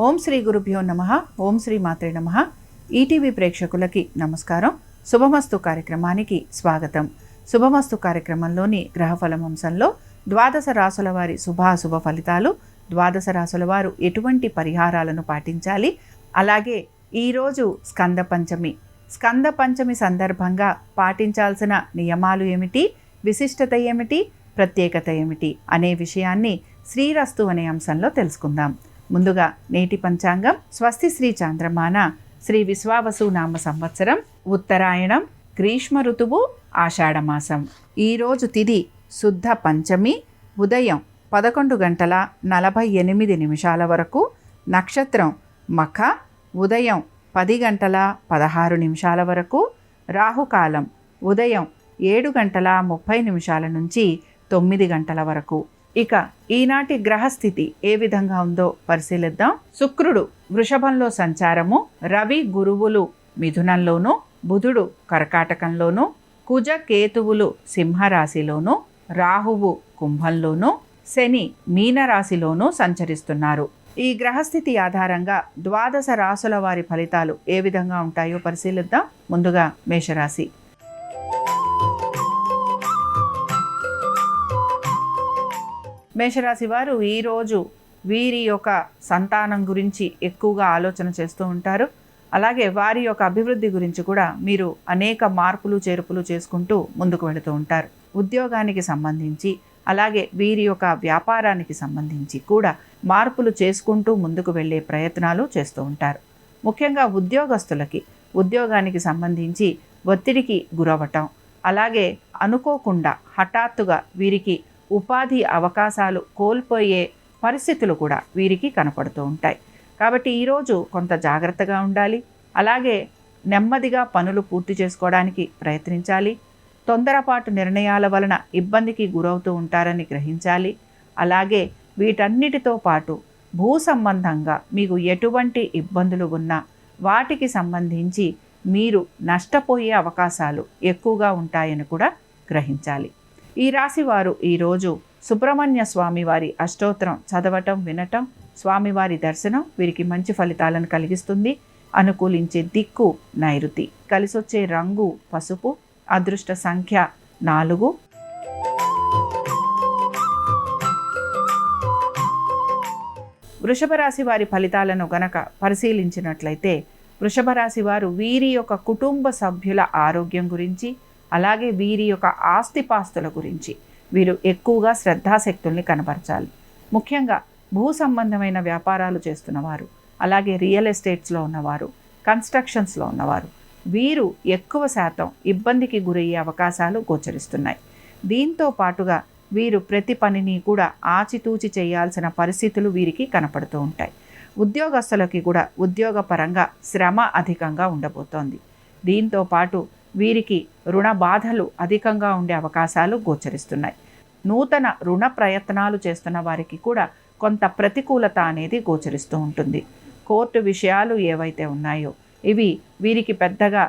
ఓం శ్రీ గురుభ్యో నమః. ఓం శ్రీ మాత్రే నమః. ఈటీవీ ప్రేక్షకులకి నమస్కారం. శుభమస్తు కార్యక్రమానికి స్వాగతం. శుభమస్తు కార్యక్రమంలోని గ్రహఫలం అంశంలో ద్వాదశ రాసుల వారి శుభాశుభ ఫలితాలు, ద్వాదశ రాసుల వారు ఎటువంటి పరిహారాలను పాటించాలి, అలాగే ఈరోజు స్కంద పంచమి సందర్భంగా పాటించాల్సిన నియమాలు ఏమిటి, విశిష్టత ఏమిటి, ప్రత్యేకత ఏమిటి అనే విషయాన్ని శ్రీరస్తు అనే అంశంలో తెలుసుకుందాం. ముందుగా నేటి పంచాంగం. స్వస్తి శ్రీ చాంద్రమాన శ్రీ విశ్వావసు నామ సంవత్సరం, ఉత్తరాయణం, గ్రీష్మ ఋతువు, ఆషాఢమాసం. ఈరోజు తిథి శుద్ధ పంచమి, ఉదయం 11:48 వరకు. నక్షత్రం మఖ, ఉదయం 10:16 వరకు. రాహుకాలం ఉదయం 7:30 నుంచి 9 వరకు. ఇక ఈనాటి గ్రహస్థితి ఏ విధంగా ఉందో పరిశీలిద్దాం. శుక్రుడు వృషభంలో సంచారము, రవి గురువులు మిథునంలోను, బుధుడు కర్కాటకంలోను, కుజ కేతువులు సింహరాశిలోను, రాహువు కుంభంలోను, శని మీనరాశిలోను సంచరిస్తున్నారు. ఈ గ్రహస్థితి ఆధారంగా ద్వాదశ రాసుల వారి ఫలితాలు ఏ విధంగా ఉంటాయో పరిశీలిద్దాం. ముందుగా మేషరాశి. మేషరాశి వారు ఈరోజు వీరి యొక్క సంతానం గురించి ఎక్కువగా ఆలోచన చేస్తూ ఉంటారు. అలాగే వారి యొక్క అభివృద్ధి గురించి కూడా మీరు అనేక మార్పులు చేర్పులు చేసుకుంటూ ముందుకు వెళుతూ ఉంటారు. ఉద్యోగానికి సంబంధించి, అలాగే వీరి యొక్క వ్యాపారానికి సంబంధించి కూడా మార్పులు చేసుకుంటూ ముందుకు వెళ్ళే ప్రయత్నాలు చేస్తూ ఉంటారు. ముఖ్యంగా ఉద్యోగస్తులకి ఉద్యోగానికి సంబంధించి ఒత్తిడికి గురవటం, అలాగే అనుకోకుండా హఠాత్తుగా వీరికి ఉపాధి అవకాశాలు కోల్పోయే పరిస్థితులు కూడా వీరికి కనపడుతూ ఉంటాయి. కాబట్టి ఈరోజు కొంత జాగ్రత్తగా ఉండాలి. అలాగే నెమ్మదిగా పనులు పూర్తి చేసుకోవడానికి ప్రయత్నించాలి. తొందరపాటు నిర్ణయాల వలన ఇబ్బందికి గురవుతూ ఉంటారని గ్రహించాలి. అలాగే వీటన్నిటితో పాటు భూ సంబంధంగా మీకు ఎటువంటి ఇబ్బందులు ఉన్నా వాటికి సంబంధించి మీరు నష్టపోయే అవకాశాలు ఎక్కువగా ఉంటాయని కూడా గ్రహించాలి. ఈ రాశి వారు ఈరోజు సుబ్రహ్మణ్య స్వామి వారి అష్టోత్తరం చదవటం, వినటం, స్వామివారి దర్శనం వీరికి మంచి ఫలితాలను కలిగిస్తుంది. అనుకూలించే దిక్కు నైరుతి, కలిసొచ్చే రంగు పసుపు, అదృష్ట సంఖ్య 4. వృషభ రాశి వారి ఫలితాలను గనక పరిశీలించినట్లయితే, వృషభ రాశి వారు వీరి యొక్క కుటుంబ సభ్యుల ఆరోగ్యం గురించి, అలాగే వీరి యొక్క ఆస్తిపాస్తుల గురించి వీరు ఎక్కువగా శ్రద్ధాశక్తుల్ని కనబరచాలి. ముఖ్యంగా భూ సంబంధమైన వ్యాపారాలు చేస్తున్నవారు, అలాగే రియల్ ఎస్టేట్స్లో ఉన్నవారు, కన్స్ట్రక్షన్స్లో ఉన్నవారు, వీరు ఎక్కువ శాతం ఇబ్బందికి గురయ్యే అవకాశాలు గోచరిస్తున్నాయి. దీంతో పాటుగా వీరు ప్రతి పనిని కూడా ఆచితూచి చేయాల్సిన పరిస్థితులు వీరికి కనపడుతూ ఉంటాయి. ఉద్యోగస్తులకి కూడా ఉద్యోగపరంగా శ్రమ అధికంగా ఉండబోతోంది. దీంతో పాటు వీరికి రుణ బాధలు అధికంగా ఉండే అవకాశాలు గోచరిస్తున్నాయి. నూతన రుణ ప్రయత్నాలు చేస్తున్న వారికి కూడా కొంత ప్రతికూలత అనేది గోచరిస్తూ ఉంటుంది. కోర్టు విషయాలు ఏవైతే ఉన్నాయో ఇవి వీరికి పెద్దగా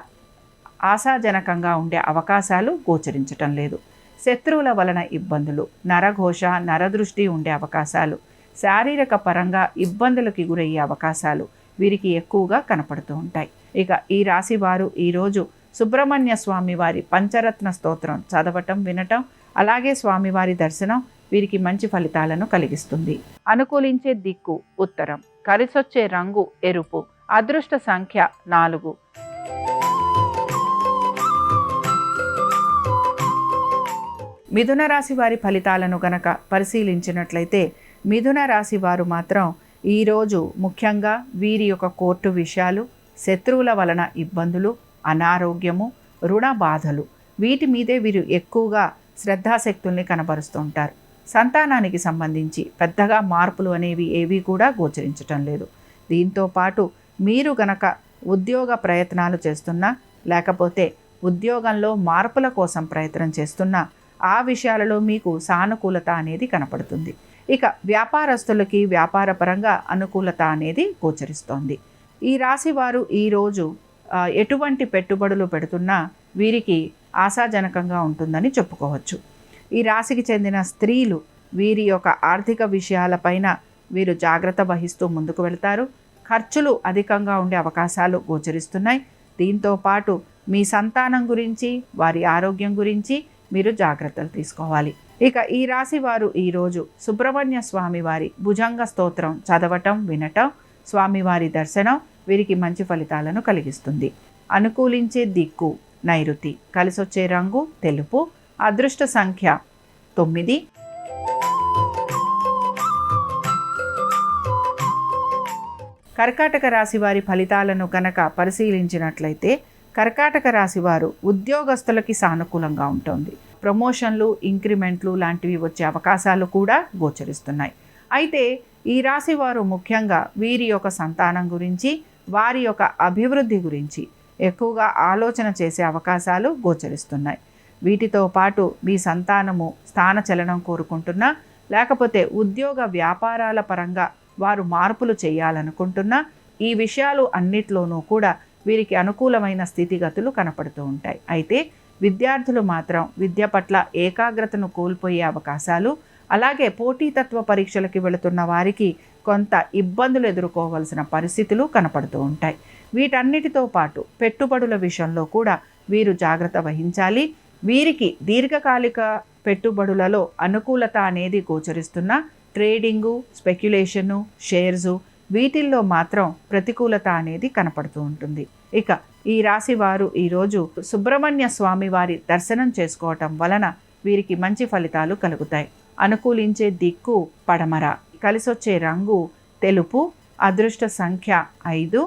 ఆశాజనకంగా ఉండే అవకాశాలు గోచరించటం లేదు. శత్రువుల వలన ఇబ్బందులు, నరఘోష, నరదృష్టి ఉండే అవకాశాలు, శారీరక పరంగా ఇబ్బందులకి గురయ్యే అవకాశాలు వీరికి ఎక్కువగా కనపడుతూ ఉంటాయి. ఇక ఈ రాశి వారు ఈరోజు సుబ్రహ్మణ్య స్వామి వారి పంచరత్న స్తోత్రం చదవటం, వినటం, అలాగే స్వామివారి దర్శనం వీరికి మంచి ఫలితాలను కలిగిస్తుంది. అనుకూలించే దిక్కు ఉత్తరం, కలిసొచ్చే రంగు ఎరుపు, అదృష్ట సంఖ్య 4. మిథున రాశి వారి ఫలితాలను గనక పరిశీలించినట్లయితే, మిథున రాశి వారు మాత్రం ఈరోజు ముఖ్యంగా వీరి యొక్క కోర్టు విషయాలు, శత్రువుల వలన ఇబ్బందులు, అనారోగ్యము, రుణ బాధలు వీటి మీదే వీరు ఎక్కువగా శ్రద్ధాశక్తుల్ని కనబరుస్తూ ఉంటారు. సంతానానికి సంబంధించి పెద్దగా మార్పులు అనేవి ఏవి కూడా గోచరించటం లేదు. దీంతో పాటు మీరు గనక ఉద్యోగ ప్రయత్నాలు చేస్తున్నా, లేకపోతే ఉద్యోగంలో మార్పుల కోసం ప్రయత్నం చేస్తున్నా ఆ విషయాలలో మీకు సానుకూలత అనేది కనపడుతుంది. ఇక వ్యాపారస్తులకి వ్యాపారపరంగా అనుకూలత అనేది గోచరిస్తోంది. ఈ రాశి వారు ఈరోజు ఎటువంటి పెట్టుబడులు పెడుతున్నా వీరికి ఆశాజనకంగా ఉంటుందని చెప్పుకోవచ్చు. ఈ రాశికి చెందిన స్త్రీలు వీరి యొక్క ఆర్థిక విషయాలపైన వీరు జాగ్రత్త వహిస్తూ ముందుకు వెళ్తారు. ఖర్చులు అధికంగా ఉండే అవకాశాలు గోచరిస్తున్నాయి. దీంతో పాటు మీ సంతానం గురించి, వారి ఆరోగ్యం గురించి మీరు జాగ్రత్తలు తీసుకోవాలి. ఇక ఈ రాశి వారు ఈరోజు సుబ్రహ్మణ్య స్వామి వారి భుజంగ స్తోత్రం చదవటం, వినటం, స్వామివారి దర్శనం వీరికి మంచి ఫలితాలను కలిగిస్తుంది. అనుకూలించే దిక్కు నైరుతి, కలిసొచ్చే రంగు తెలుపు, అదృష్ట సంఖ్య 9. కర్కాటక రాశి వారి ఫలితాలను కనుక పరిశీలించినట్లయితే కర్కాటక రాశి వారు ఉద్యోగస్తులకి సానుకూలంగా ఉంటుంది. ప్రమోషన్లు, ఇంక్రిమెంట్లు లాంటివి వచ్చే అవకాశాలు కూడా గోచరిస్తున్నాయి. అయితే ఈ రాశి వారు ముఖ్యంగా వీరి యొక్క సంతానం గురించి, వారి యొక్క అభివృద్ధి గురించి ఎక్కువగా ఆలోచన చేసే అవకాశాలు గోచరిస్తున్నాయి. వీటితో పాటు మీ సంతానము స్థానచలనం కోరుకుంటున్నా, లేకపోతే ఉద్యోగ వ్యాపారాల పరంగా వారు మార్పులు చేయాలనుకుంటున్నా, ఈ విషయాలు అన్నిట్లోనూ కూడా వీరికి అనుకూలమైన స్థితిగతులు కనపడుతూ ఉంటాయి. అయితే విద్యార్థులు మాత్రం విద్య పట్ల ఏకాగ్రతను కోల్పోయే అవకాశాలు, అలాగే పోటీతత్వ పరీక్షలకి వెళుతున్న వారికి కొంత ఇబ్బందులు ఎదుర్కోవాల్సిన పరిస్థితులు కనపడుతూ ఉంటాయి. వీటన్నిటితో పాటు పెట్టుబడుల విషయంలో కూడా వీరు జాగ్రత్త వహించాలి. వీరికి దీర్ఘకాలిక పెట్టుబడులలో అనుకూలత అనేది గోచరిస్తున్న ట్రేడింగు, స్పెక్యులేషను, షేర్సు వీటిల్లో మాత్రం ప్రతికూలత అనేది కనపడుతూ ఉంటుంది. ఇక ఈ రాశి వారు ఈరోజు సుబ్రహ్మణ్య స్వామి వారి దర్శనం చేసుకోవటం వలన వీరికి మంచి ఫలితాలు కలుగుతాయి. అనుకూలించే దిక్కు పడమర, కలిసొచ్చే రంగు తెలుపు, అదృష్ట సంఖ్య 5.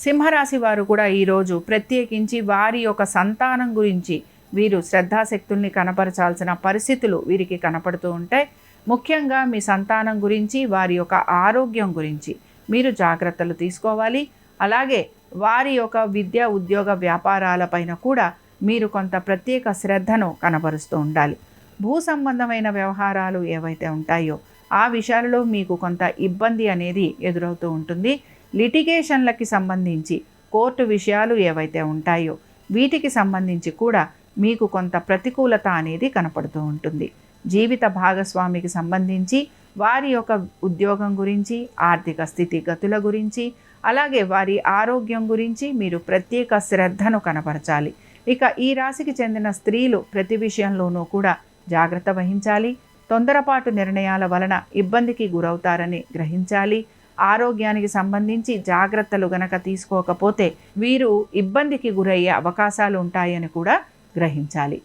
సింహరాశి వారు కూడా ఈరోజు ప్రత్యేకించి వారి యొక్క సంతానం గురించి వీరు శ్రద్ధాశక్తుల్ని కనపరచాల్సిన పరిస్థితులు వీరికి కనపడుతూ ఉంటాయి. ముఖ్యంగా మీ సంతానం గురించి, వారి యొక్క ఆరోగ్యం గురించి మీరు జాగ్రత్తలు తీసుకోవాలి. అలాగే వారి యొక్క విద్య, ఉద్యోగ వ్యాపారాలపైన కూడా మీరు కొంత ప్రత్యేక శ్రద్ధను కనబరుస్తూ ఉండాలి. భూ సంబంధమైన వ్యవహారాలు ఏవైతే ఉంటాయో ఆ విషయాలలో మీకు కొంత ఇబ్బంది అనేది ఎదురవుతూ ఉంటుంది. లిటిగేషన్లకి సంబంధించి కోర్టు విషయాలు ఏవైతే ఉంటాయో వీటికి సంబంధించి కూడా మీకు కొంత ప్రతికూలత అనేది కనపడుతూ ఉంటుంది. జీవిత భాగస్వామికి సంబంధించి వారి యొక్క ఉద్యోగం గురించి, ఆర్థిక స్థితిగతుల గురించి, అలాగే వారి ఆరోగ్యం గురించి మీరు ప్రత్యేక శ్రద్ధను కనపరచాలి. ఇక ఈ రాశికి చెందిన స్త్రీలు ప్రతి విషయంలోనూ కూడా జాగ్రత్త వహించాలి. తొందరపాటు నిర్ణయాల వలన ఇబ్బందికి గురవుతారని గ్రహించాలి. ఆరోగ్యానికి సంబంధించి జాగ్రత్తలు గనక తీసుకోకపోతే వీరు ఇబ్బందికి గురయ్యే అవకాశాలు ఉంటాయని కూడా గ్రహించాలి.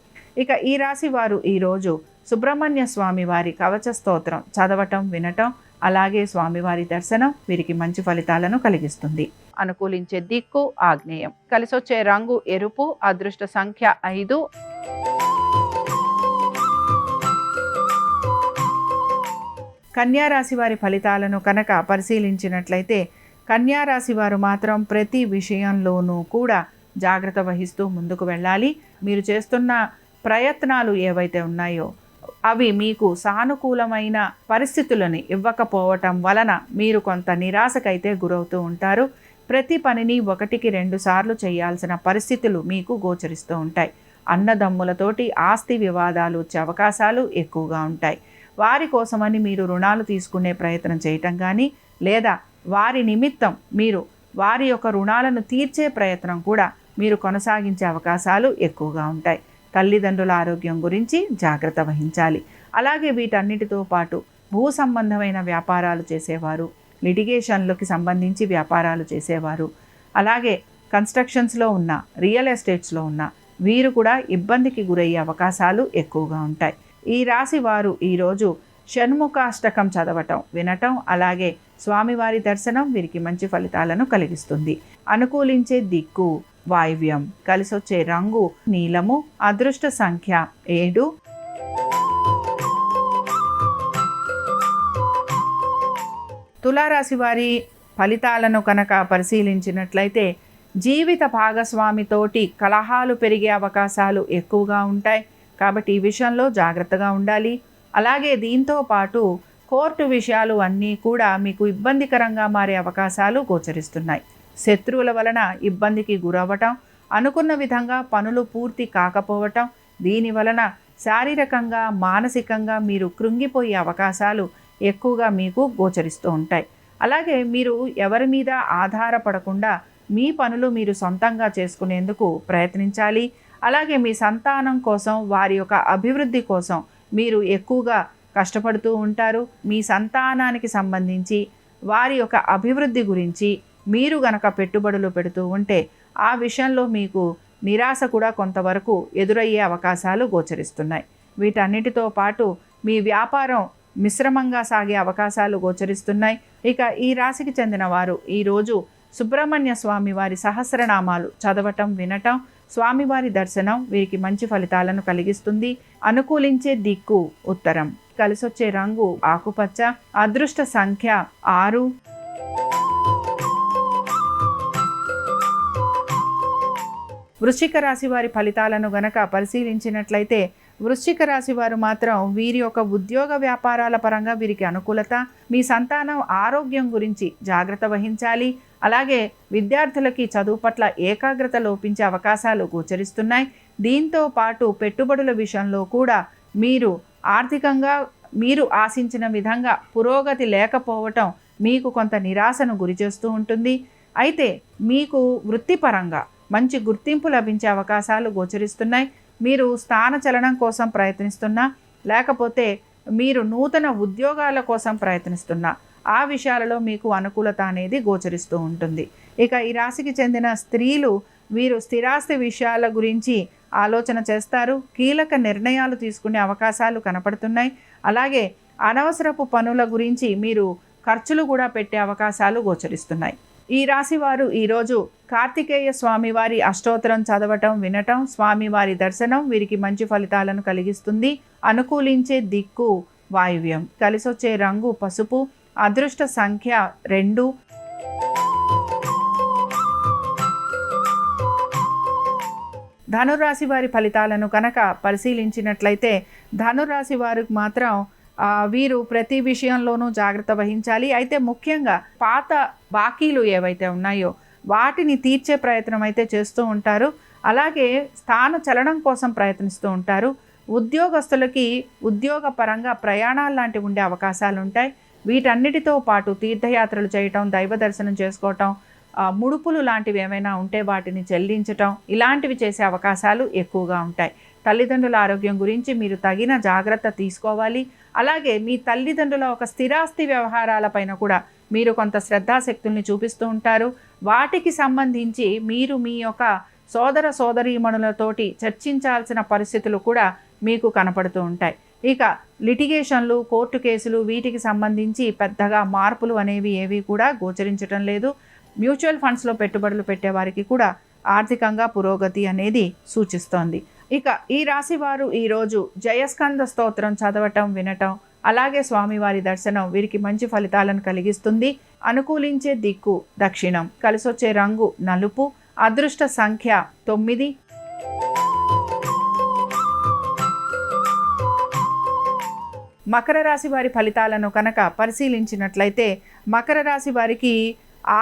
ఇక ఈ రాశి వారు ఈరోజు సుబ్రహ్మణ్య స్వామి వారి కవచ స్తోత్రం చదవటం, వినటం, అలాగే స్వామివారి దర్శనం వీరికి మంచి ఫలితాలను కలిగిస్తుంది. అనుకూలించే దిక్కు ఆగ్నేయం, కలిసొచ్చే రంగు ఎరుపు, అదృష్ట సంఖ్య 5. కన్యా రాశి వారి ఫలితాలను కనుక పరిశీలించినట్లయితే కన్యా రాశి వారు మాత్రం ప్రతి విషయంలోనూ కూడా జాగ్రత్త వహిస్తూ ముందుకు వెళ్ళాలి. మీరు చేస్తున్న ప్రయత్నాలు ఏవైతే ఉన్నాయో అవి మీకు సానుకూలమైన పరిస్థితులని ఇవ్వకపోవటం వలన మీరు కొంత నిరాశకైతే గురవుతూ ఉంటారు. ప్రతి పనిని 1-2 సార్లు చేయాల్సిన పరిస్థితులు మీకు గోచరిస్తూ ఉంటాయి. అన్నదమ్ములతోటి ఆస్తి వివాదాలు వచ్చే అవకాశాలు ఎక్కువగా ఉంటాయి. వారి కోసమని మీరు రుణాలు తీసుకునే ప్రయత్నం చేయటం కానీ, లేదా వారి నిమిత్తం మీరు వారి యొక్క రుణాలను తీర్చే ప్రయత్నం కూడా మీరు కొనసాగించే అవకాశాలు ఎక్కువగా ఉంటాయి. తల్లిదండ్రుల ఆరోగ్యం గురించి జాగ్రత్త వహించాలి. అలాగే వీటన్నిటితో పాటు భూ సంబంధమైన వ్యాపారాలు చేసేవారు, లిటిగేషన్లకి సంబంధించి వ్యాపారాలు చేసేవారు, అలాగే కన్స్ట్రక్షన్స్లో ఉన్న, రియల్ ఎస్టేట్స్లో ఉన్న వీరు కూడా ఇబ్బందికి గురయ్యే అవకాశాలు ఎక్కువగా ఉంటాయి. ఈ రాశి వారు ఈరోజు షణ్ముఖాష్టకం చదవటం, వినటం, అలాగే స్వామివారి దర్శనం వీరికి మంచి ఫలితాలను కలిగిస్తుంది. అనుకూలించే దిక్కు వాయువ్యం, కలిసొచ్చే రంగు నీలము, అదృష్ట సంఖ్య 7. తులారాశి వారి ఫలితాలను కనుక పరిశీలించినట్లయితే జీవిత భాగస్వామితోటి కలహాలు పెరిగే అవకాశాలు ఎక్కువగా ఉంటాయి. కాబట్టి ఈ విషయంలో జాగ్రత్తగా ఉండాలి. అలాగే దీంతో పాటు కోర్టు విషయాలు అన్నీ కూడా మీకు ఇబ్బందికరంగా మారే అవకాశాలు గోచరిస్తున్నాయి. శత్రువుల వలన ఇబ్బందికి గురవ్వటం, అనుకున్న విధంగా పనులు పూర్తి కాకపోవటం, దీని వలన శారీరకంగా మానసికంగా మీరు కృంగిపోయే అవకాశాలు ఎక్కువగా మీకు గోచరిస్తూ ఉంటాయి. అలాగే మీరు ఎవరి మీద ఆధారపడకుండా మీ పనులు మీరు సొంతంగా చేసుకునేందుకు ప్రయత్నించాలి. అలాగే మీ సంతానం కోసం, వారి యొక్క అభివృద్ధి కోసం మీరు ఎక్కువగా కష్టపడుతూ ఉంటారు. మీ సంతానానికి సంబంధించి వారి యొక్క అభివృద్ధి గురించి మీరు గనక పెట్టుబడులు పెడుతూ ఉంటే ఆ విషయంలో మీకు నిరాశ కూడా కొంతవరకు ఎదురయ్యే అవకాశాలు గోచరిస్తున్నాయి. వీటన్నిటితో పాటు మీ వ్యాపారం మిశ్రమంగా సాగే అవకాశాలు గోచరిస్తున్నాయి. ఇక ఈ రాశికి చెందిన వారు ఈరోజు సుబ్రహ్మణ్య స్వామి వారి సహస్రనామాలు చదవటం, వినటం, స్వామివారి దర్శనం వీరికి మంచి ఫలితాలను కలిగిస్తుంది. అనుకూలించే దిక్కు ఉత్తరం. కలిసొచ్చే రంగు ఆకుపచ్చ. అదృష్ట సంఖ్య 6. వృశ్చిక రాశి వారి ఫలితాలను గనక పరిశీలించినట్లయితే వృశ్చిక రాశి వారు మాత్రం వీరి యొక్క ఉద్యోగ వ్యాపారాల పరంగా వీరికి అనుకూలత. మీ సంతానం ఆరోగ్యం గురించి జాగ్రత్త వహించాలి. అలాగే విద్యార్థులకి చదువు పట్ల ఏకాగ్రత లోపించే అవకాశాలు గోచరిస్తున్నాయి. దీంతో పాటు పెట్టుబడుల విషయంలో కూడా మీరు ఆర్థికంగా మీరు ఆశించిన విధంగా పురోగతి లేకపోవటం మీకు కొంత నిరాశను గురి చేస్తూ ఉంటుంది. అయితే మీకు వృత్తిపరంగా మంచి గుర్తింపు లభించే అవకాశాలు గోచరిస్తున్నాయి. మీరు స్థానచలనం కోసం ప్రయత్నిస్తున్నా, లేకపోతే మీరు నూతన ఉద్యోగాల కోసం ప్రయత్నిస్తున్నా ఆ విషయాలలో మీకు అనుకూలత అనేది గోచరిస్తూ ఉంటుంది. ఇక ఈ రాశికి చెందిన స్త్రీలు వీరు స్థిరాస్తి విషయాల గురించి ఆలోచన చేస్తారు. కీలక నిర్ణయాలు తీసుకునే అవకాశాలు కనపడుతున్నాయి. అలాగే అనవసరపు పనుల గురించి మీరు ఖర్చులు కూడా పెట్టే అవకాశాలు గోచరిస్తున్నాయి. ఈ రాశి వారు ఈరోజు కార్తికేయ స్వామివారి అష్టోత్తరం చదవటం, వినటం, స్వామివారి దర్శనం వీరికి మంచి ఫలితాలను కలిగిస్తుంది. అనుకూలించే దిక్కు వాయువ్యం. కలిసొచ్చే రంగు పసుపు. అదృష్ట సంఖ్య 2. ధనురాశి వారి ఫలితాలను కనుక పరిశీలించినట్లయితే ధనురాశి వారికి మాత్రం వీరు ప్రతి విషయంలోనూ జాగ్రత్త వహించాలి. అయితే ముఖ్యంగా పాత బాకీలు ఏవైతే ఉన్నాయో వాటిని తీర్చే ప్రయత్నం అయితే చేస్తూ ఉంటారు. అలాగే స్థాన చలనం కోసం ప్రయత్నిస్తూ ఉంటారు. ఉద్యోగస్తులకి ఉద్యోగపరంగా ప్రయాణాలు లాంటివి ఉండే అవకాశాలు ఉంటాయి. వీటన్నిటితో పాటు తీర్థయాత్రలు చేయటం, దైవ దర్శనం చేసుకోవటం, ముడుపులు లాంటివి ఏమైనా ఉంటే వాటిని చెల్లించటం, ఇలాంటివి చేసే అవకాశాలు ఎక్కువగా ఉంటాయి. తల్లిదండ్రుల ఆరోగ్యం గురించి మీరు తగిన జాగ్రత్త తీసుకోవాలి. అలాగే మీ తల్లిదండ్రుల ఒక స్థిరాస్తి వ్యవహారాలపైన కూడా మీరు కొంత శ్రద్ధాశక్తుల్ని చూపిస్తూ ఉంటారు. వాటికి సంబంధించి మీరు మీ యొక్క సోదర సోదరీమణులతోటి చర్చించాల్సిన పరిస్థితులు కూడా మీకు కనపడుతూ ఉంటాయి. ఇక లిటిగేషన్లు, కోర్టు కేసులు వీటికి సంబంధించి పెద్దగా మార్పులు అనేవి ఏవి కూడా గోచరించటం లేదు. మ్యూచువల్ ఫండ్స్లో పెట్టుబడులు పెట్టేవారికి కూడా ఆర్థికంగా పురోగతి అనేది సూచిస్తోంది. ఇక ఈ రాశి వారు ఈరోజు జయస్కంద స్తోత్రం చదవటం, వినటం, అలాగే స్వామివారి దర్శనం వీరికి మంచి ఫలితాలను కలిగిస్తుంది. అనుకూలించే దిక్కు దక్షిణం. కలిసొచ్చే రంగు నలుపు. అదృష్ట సంఖ్య 9. మకర రాశి వారి ఫలితాలను కనుక పరిశీలించినట్లయితే మకర రాశి వారికి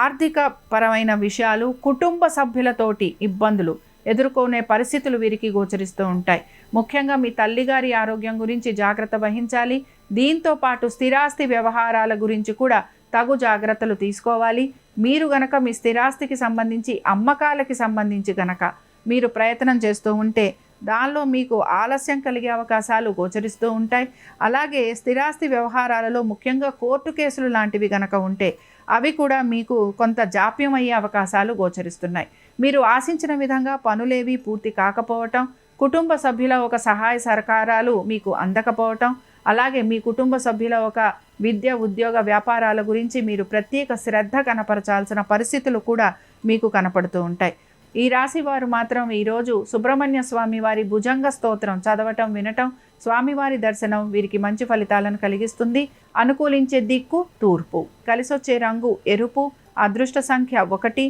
ఆర్థిక పరమైన విషయాలు, కుటుంబ సభ్యులతోటి ఇబ్బందులు ఎదుర్కొనే పరిస్థితులు వీరికి గోచరిస్తూ ఉంటాయి. ముఖ్యంగా మీ తల్లిగారి ఆరోగ్యం గురించి జాగ్రత్త వహించాలి. దీంతో పాటు స్థిరాస్తి వ్యవహారాల గురించి కూడా తగు జాగ్రత్తలు తీసుకోవాలి. మీరు గనక మీ స్థిరాస్తికి సంబంధించి, అమ్మకాలకి సంబంధించి గనక మీరు ప్రయత్నం చేస్తూ ఉంటే దానిలో మీకు ఆలస్యం కలిగే అవకాశాలు గోచరిస్తూ ఉంటాయి. అలాగే స్థిరాస్తి వ్యవహారాలలో ముఖ్యంగా కోర్టు కేసులు లాంటివి గనక ఉంటే అవి కూడా మీకు కొంత జాప్యం అయ్యే అవకాశాలు గోచరిస్తున్నాయి. మీరు ఆశించిన విధంగా పనులేవి పూర్తి కాకపోవటం, కుటుంబ సభ్యుల ఒక సహాయ సహకారాలు మీకు అందకపోవటం, అలాగే మీ కుటుంబ సభ్యుల ఒక విద్య, ఉద్యోగ, వ్యాపారాల గురించి మీరు ప్రత్యేక శ్రద్ధ కనపరచాల్సిన పరిస్థితులు కూడా మీకు కనపడుతూ ఉంటాయి. ఈ రాశి వారు మాత్రం ఈరోజు సుబ్రహ్మణ్య స్వామి వారి భుజంగ స్తోత్రం చదవటం, వినటం, స్వామివారి దర్శనం వీరికి మంచి ఫలితాలను కలిగిస్తుంది. అనుకూలించే దిక్కు తూర్పు. కలిసొచ్చే రంగు ఎరుపు. అదృష్ట సంఖ్య 1.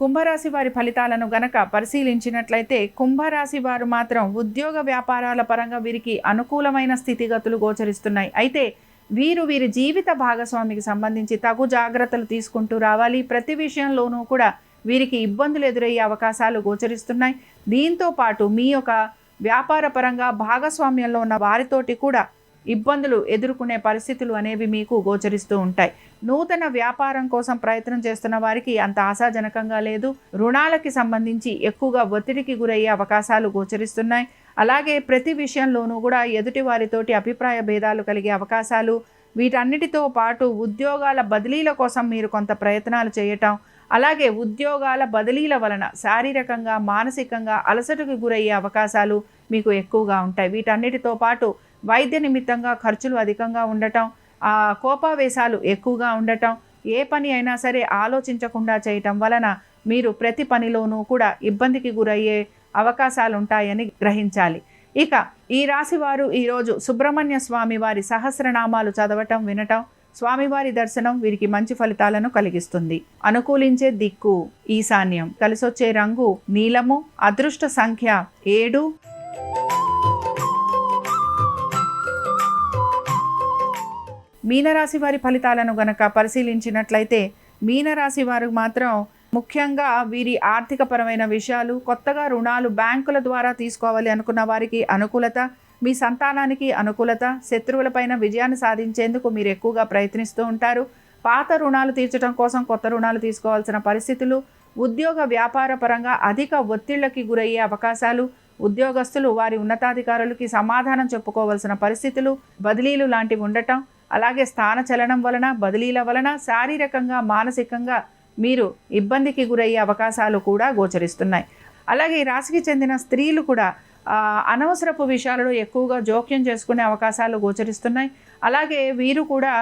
కుంభరాశి వారి ఫలితాలను గనక పరిశీలించినట్లయితే కుంభరాశి వారు మాత్రం ఉద్యోగ వ్యాపారాల పరంగా వీరికి అనుకూలమైన స్థితిగతులు గోచరిస్తున్నాయి. అయితే వీరి జీవిత భాగస్వామికి సంబంధించి తగు జాగ్రత్తలు తీసుకుంటూ రావాలి. ప్రతి విషయంలోనూ కూడా వీరికి ఇబ్బందులు ఎదురయ్యే అవకాశాలు గోచరిస్తున్నాయి. దీంతో పాటు మీ యొక్క వ్యాపార పరంగా భాగస్వామ్యంలో ఉన్న వారితోటి కూడా ఇబ్బందులు ఎదుర్కొనే పరిస్థితులు అనేవి మీకు గోచరిస్తూ ఉంటాయి. నూతన వ్యాపారం కోసం ప్రయత్నం చేస్తున్న వారికి అంత ఆశాజనకంగా లేదు. రుణాలకి సంబంధించి ఎక్కువగా ఒత్తిడికి గురయ్యే అవకాశాలు గోచరిస్తున్నాయి. అలాగే ప్రతి విషయంలోనూ కూడా ఎదుటి వారితోటి అభిప్రాయ భేదాలు కలిగే అవకాశాలు, వీటన్నిటితో పాటు ఉద్యోగాల బదిలీల కోసం మీరు కొంత ప్రయత్నాలు చేయటం, అలాగే ఉద్యోగాల బదిలీల వలన శారీరకంగా మానసికంగా అలసటకు గురయ్యే అవకాశాలు మీకు ఎక్కువగా ఉంటాయి. వీటన్నిటితో పాటు వైద్య నిమిత్తంగా ఖర్చులు అధికంగా ఉండటం, కోపావేశాలు ఎక్కువగా ఉండటం, ఏ పని అయినా సరే ఆలోచించకుండా చేయటం వలన మీరు ప్రతి పనిలోనూ కూడా ఇబ్బందికి గురయ్యే అవకాశాలు ఉంటాయని గ్రహించాలి. ఇక ఈ రాశి వారు ఈరోజు సుబ్రహ్మణ్య స్వామి వారి సహస్రనామాలు చదవటం, వినటం, స్వామివారి దర్శనం వీరికి మంచి ఫలితాలను కలిగిస్తుంది. అనుకూలించే దిక్కు ఈశాన్యం, కలిసొచ్చే రంగు నీలము, అదృష్ట సంఖ్య 7. మీనరాశి వారి ఫలితాలను గనక పరిశీలించినట్లయితే మీనరాశి వారు మాత్రం ముఖ్యంగా వీరి ఆర్థికపరమైన విషయాలు, కొత్తగా రుణాలు బ్యాంకుల ద్వారా తీసుకోవాలి అనుకున్న వారికి అనుకూలత, మీ సంతానానికి అనుకూలత, శత్రువులపైన విజయాన్ని సాధించేందుకు మీరు ఎక్కువగా ప్రయత్నిస్తూ ఉంటారు. పాత రుణాలు తీర్చడం కోసం కొత్త రుణాలు తీసుకోవాల్సిన పరిస్థితులు, ఉద్యోగ వ్యాపార పరంగా అధిక ఒత్తిళ్లకి గురయ్యే అవకాశాలు, ఉద్యోగస్తులు వారి ఉన్నతాధికారులకి సమాధానం చెప్పుకోవాల్సిన పరిస్థితులు, బదిలీలు లాంటివి ఉండటం, అలాగే స్థాన చలనం వలన, బదిలీల వలన శారీరకంగా మానసికంగా మీరు ఇబ్బందికి గురయ్యే అవకాశాలు కూడా గోచరిస్తున్నాయి. అలాగే ఈ రాశికి చెందిన స్త్రీలు కూడా అనవసరపు విషయాలలో ఎక్కువగా జోక్యం చేసుకునే అవకాశాలు గోచరిస్తున్నాయి. అలాగే వీరు కూడా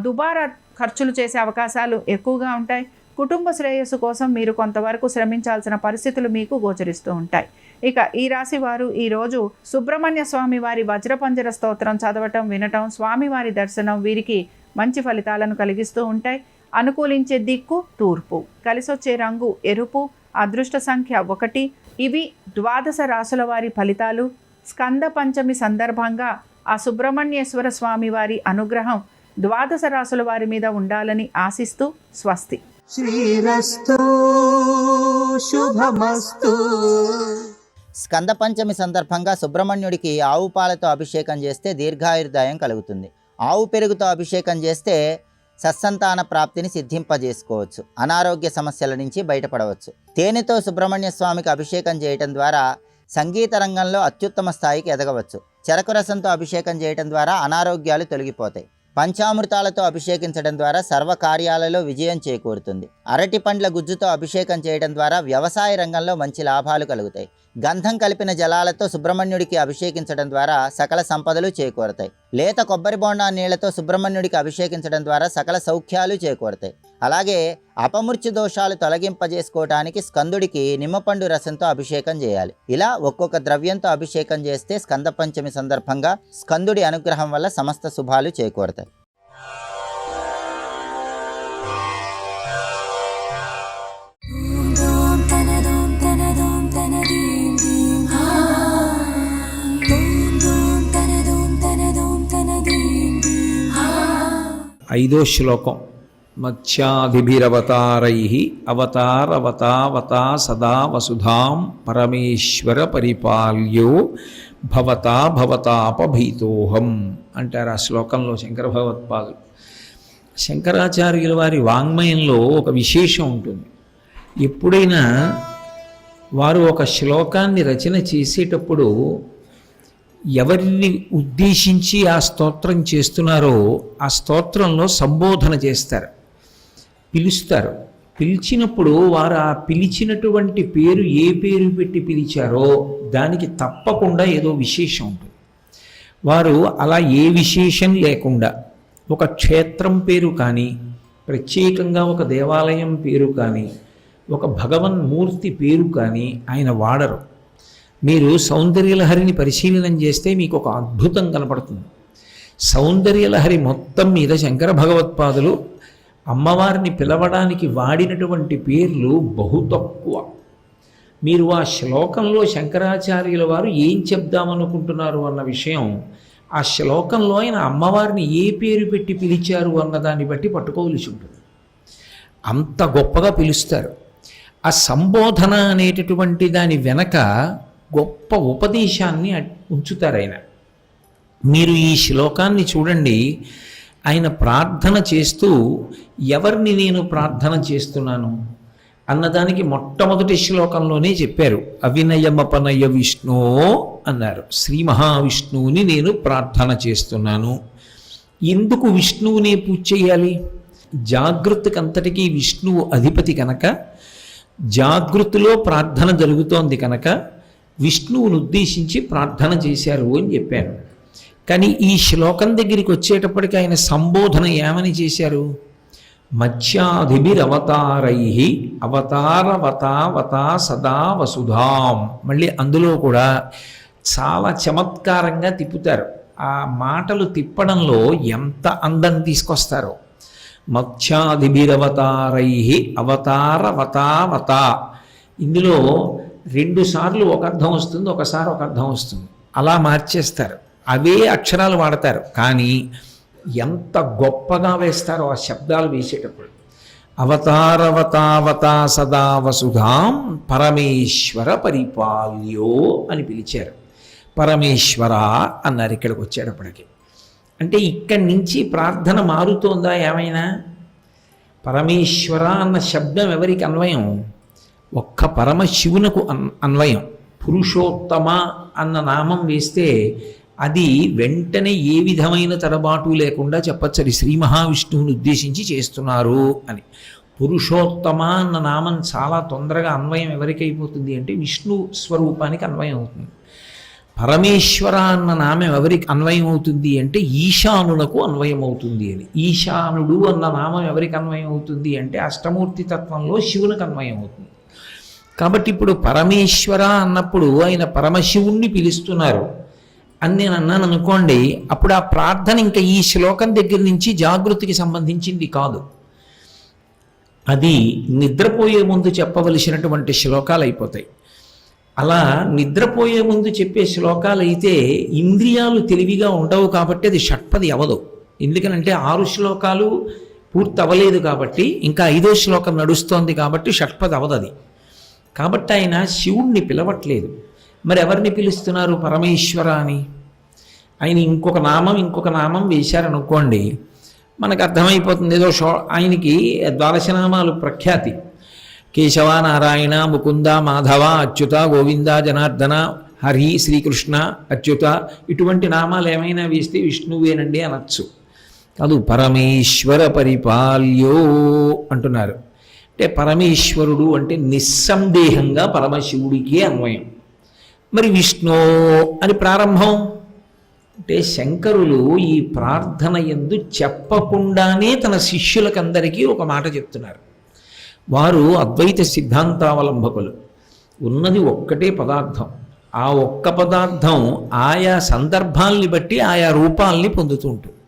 దుబారా ఖర్చులు చేసే అవకాశాలు ఎక్కువగా ఉంటాయి. కుటుంబ శ్రేయస్సు కోసం మీరు కొంతవరకు శ్రమించాల్సిన పరిస్థితులు మీకు గోచరిస్తూ ఉంటాయి. ఇక ఈ రాశి వారు ఈరోజు సుబ్రహ్మణ్య స్వామి వారి వజ్రపంజర స్తోత్రం చదవటం, వినటం, స్వామివారి దర్శనం వీరికి మంచి ఫలితాలను కలిగిస్తూ ఉంటాయి. అనుకూలించే దిక్కు తూర్పు, కలిసొచ్చే రంగు ఎరుపు, అదృష్ట సంఖ్య 1. ఇవి 12 రాశుల వారి ఫలితాలు. స్కంద పంచమి సందర్భంగా ఆ సుబ్రహ్మణ్యేశ్వర స్వామి వారి అనుగ్రహం 12 రాశుల వారి మీద ఉండాలని ఆశిస్తూ స్వస్తి. శ్రీరస్తు శుభమస్తు. స్కంద పంచమి సందర్భంగా సుబ్రహ్మణ్యుడికి ఆవు పాలతో అభిషేకం చేస్తే దీర్ఘాయుర్దాయం కలుగుతుంది. ఆవు పెరుగుతో అభిషేకం చేస్తే సత్సంతాన ప్రాప్తిని సిద్ధింపజేసుకోవచ్చు. అనారోగ్య సమస్యల నుంచి బయటపడవచ్చు. తేనెతో సుబ్రహ్మణ్య స్వామికి అభిషేకం చేయటం ద్వారా సంగీత రంగంలో అత్యుత్తమ స్థాయికి ఎదగవచ్చు. చెరకు రసంతో అభిషేకం చేయటం ద్వారా అనారోగ్యాలు తొలగిపోతాయి. పంచామృతాలతో అభిషేకించడం ద్వారా సర్వకార్యాలలో విజయం చేకూరుతుంది. అరటి పండ్ల గుజ్జుతో అభిషేకం చేయడం ద్వారా వ్యవసాయ రంగంలో మంచి లాభాలు కలుగుతాయి. గంధం కలిపిన జలాలతో సుబ్రహ్మణ్యుడికి అభిషేకించడం ద్వారా సకల సంపదలు చేకూరతాయి. లేత కొబ్బరి బోండా నీళ్లతో సుబ్రహ్మణ్యుడికి అభిషేకించడం ద్వారా సకల సౌఖ్యాలు చేకూరతాయి. అలాగే అపమృత్యు దోషాలు తొలగింపజేసుకోవడానికి స్కందుడికి నిమ్మపండు రసంతో అభిషేకం చేయాలి. ఇలా ఒక్కొక్క ద్రవ్యంతో అభిషేకం చేస్తే స్కంద పంచమి సందర్భంగా స్కందుడి అనుగ్రహం వల్ల సమస్త శుభాలు చేకూరతాయి. ఐదో శ్లోకం. మత్స్యాదిభిరవతారై అవతారవతావతా సదా వసుధాం పరమేశ్వర పరిపాల్యో భవతా భవతాపభీతోహం అంటారు ఆ శ్లోకంలో శంకర భగవత్పాదులు. శంకరాచార్యుల వారి వాంగ్మయంలో ఒక విశేషం ఉంటుంది. ఎప్పుడైనా వారు ఒక శ్లోకాన్ని రచన చేసేటప్పుడు ఎవరిని ఉద్దేశించి ఆ స్తోత్రం చేస్తున్నారో ఆ స్తోత్రంలో సంబోధన చేస్తారు, పిలుస్తారు. పిలిచినప్పుడు వారు ఆ పిలిచినటువంటి పేరు ఏ పేరు పెట్టి పిలిచారో దానికి తప్పకుండా ఏదో విశేషం ఉంటుంది. వారు అలా ఏ విశేషం లేకుండా ఒక క్షేత్రం పేరు కానీ, ప్రత్యేకంగా ఒక దేవాలయం పేరు కానీ, ఒక భగవన్మూర్తి పేరు కానీ ఆయన వాడరు. మీరు సౌందర్యలహరిని పరిశీలనం చేస్తే మీకు ఒక అద్భుతం కనపడుతుంది. సౌందర్యలహరి మొత్తం మీద శంకర భగవత్పాదులు అమ్మవారిని పిలవడానికి వాడినటువంటి పేర్లు బహు తక్కువ. మీరు ఆ శ్లోకంలో శంకరాచార్యుల వారు ఏం చెప్దామనుకుంటున్నారు అన్న విషయం ఆ శ్లోకంలో ఆయన అమ్మవారిని ఏ పేరు పెట్టి పిలిచారు అన్నదాన్ని బట్టి పట్టుకోవలసి ఉంటుంది. అంత గొప్పగా పిలుస్తారు. ఆ సంబోధన అనేటటువంటి దాని వెనక గొప్ప ఉపదేశాన్ని ఉంచుతారు ఆయన. మీరు ఈ శ్లోకాన్ని చూడండి, ఆయన ప్రార్థన చేస్తూ ఎవరిని నేను ప్రార్థన చేస్తున్నాను అన్నదానికి మొట్టమొదటి శ్లోకంలోనే చెప్పారు. అవినయమపనయ విష్ణు అన్నారు. శ్రీ మహావిష్ణువుని నేను ప్రార్థన చేస్తున్నాను. ఎందుకు విష్ణువునే పూజ చేయాలి? జాగృతికి అంతటికీ విష్ణువు అధిపతి కనుక, జాగృతిలో ప్రార్థన జరుగుతోంది కనుక విష్ణువును ఉద్దేశించి ప్రార్థన చేశారు అని చెప్పాను. కానీ ఈ శ్లోకం దగ్గరికి వచ్చేటప్పటికి ఆయన సంబోధన ఏమని చేశారు? మత్స్యాధిభిరవతారై అవతారవతావతా సదా వసుధాం. మళ్ళీ అందులో కూడా చాలా చమత్కారంగా తిప్పుతారు. ఆ మాటలు తిప్పడంలో ఎంత అందం తీసుకొస్తారో. మత్స్యాధిభిరవతారై అవతారవతావత. ఇందులో 2 సార్లు ఒక అర్థం వస్తుంది, ఒకసారి ఒక అర్థం వస్తుంది. అలా మార్చేస్తారు, అవే అక్షరాలు వాడతారు. కానీ ఎంత గొప్పగా వేస్తారో ఆ శబ్దాలు వేసేటప్పుడు. అవతారవతావత సదా వసుధాం పరమేశ్వర పరిపాల్యో అని పిలిచారు. పరమేశ్వర అన్నారు ఇక్కడికి వచ్చేటప్పటికి. అంటే ఇక్కడి నుంచి ప్రార్థన మారుతోందా ఏమైనా? పరమేశ్వర అన్న శబ్దం ఎవరికి అన్వయం? ఒక్క పరమశివునకు అన్వయం. పురుషోత్తమ అన్న నామం వేస్తే అది వెంటనే ఏ విధమైన తడబాటు లేకుండా చెప్పచ్చు, అది శ్రీ మహావిష్ణువుని ఉద్దేశించి చేస్తున్నారు అని. పురుషోత్తమ అన్న నామం చాలా తొందరగా అన్వయం ఎవరికి అయిపోతుంది అంటే విష్ణు స్వరూపానికి అన్వయం అవుతుంది. పరమేశ్వర అన్న నామం ఎవరికి అన్వయం అవుతుంది అంటే ఈశానునకు అన్వయం అవుతుంది అని. ఈశానుడు అన్న నామం ఎవరికి అన్వయం అవుతుంది అంటే అష్టమూర్తి తత్వంలో శివునికి అన్వయం అవుతుంది. కాబట్టి ఇప్పుడు పరమేశ్వర అన్నప్పుడు ఆయన పరమశివుణ్ణి పిలుస్తున్నారు అని నేను అన్నాను అనుకోండి, అప్పుడు ఆ ప్రార్థన ఇంకా ఈ శ్లోకం దగ్గర నుంచి జాగృతికి సంబంధించింది కాదు. అది నిద్రపోయే ముందు చెప్పవలసినటువంటి శ్లోకాలు అయిపోతాయి. అలా నిద్రపోయే ముందు చెప్పే శ్లోకాలు అయితే ఇంద్రియాలు తెలివిగా ఉండవు కాబట్టి అది షట్పది అవదు. ఎందుకనంటే 6 శ్లోకాలు పూర్తి అవ్వలేదు కాబట్టి, ఇంకా 5వ శ్లోకం నడుస్తోంది కాబట్టి షట్పది అవదది. కాబట్టి ఆయన శివుణ్ణి పిలవట్లేదు. మరి ఎవరిని పిలుస్తున్నారు? పరమేశ్వర అని. ఆయన ఇంకొక నామం వేశారనుకోండి, మనకు అర్థమైపోతుంది. ఏదో ఆయనకి 12 నామాలు ప్రఖ్యాతి. కేశవ, నారాయణ, ముకుంద, మాధవ, అచ్యుత, గోవింద, జనార్దన, హరి, శ్రీకృష్ణ, అచ్యుత, ఇటువంటి నామాలు ఏమైనా వేస్తే విష్ణువేనండి అనొచ్చు. కాదు, పరమేశ్వర పరిపాల్యో అంటున్నారు. అంటే పరమేశ్వరుడు అంటే నిస్సందేహంగా పరమశివుడికి అన్వయం. మరి విష్ణు అని ప్రారంభం అంటే శంకరులు ఈ ప్రార్థన యందు చెప్పకుండానే తన శిష్యులకందరికీ ఒక మాట చెప్తున్నారు. వారు అద్వైత సిద్ధాంతావలంబకులు. ఉన్నది ఒక్కటే పదార్థం. ఆ ఒక్క పదార్థం ఆయా సందర్భాల్ని బట్టి ఆయా రూపాల్ని పొందుతూ ఉంటుంది.